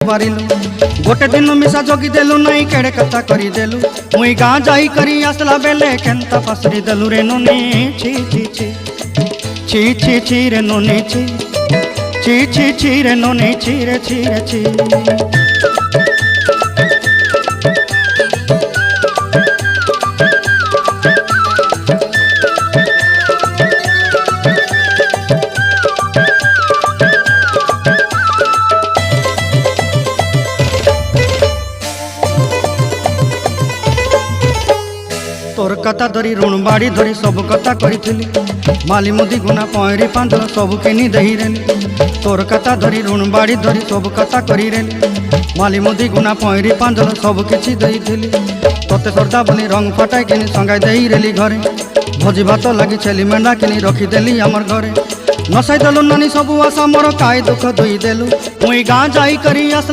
पारिलु गोटे दिन मिसा जगी देलु नहीं केड़े कथा करी देलु मुई गाँ जाई करी आसला बेले केंता फसरी देलु रे नोनी छी छी छी छी छी छी रे नोनी छी छी छी छी रे नोनी छी रे छी रे छी। तोर कथा धरी ऋण बाड़ी धरी सब कथा करी माली मुदी गुना पहरी पांदल सब किनी दही रेली तोर कथा धरी ऋण बाड़ी धरी सब कथा करी रेली माली मुदी गुना पहरी पांदल सब किछि दही थी तोते सरदा बनी रंग फटाई किनी संगाई दही रेली घरे भोजी भात लगी छेली मेंढा किनी रखीदेली आमर घरे नसाई देलु नानी सब आशा मोर काई दुख दुई देलु मुई गाँ जाई करी आस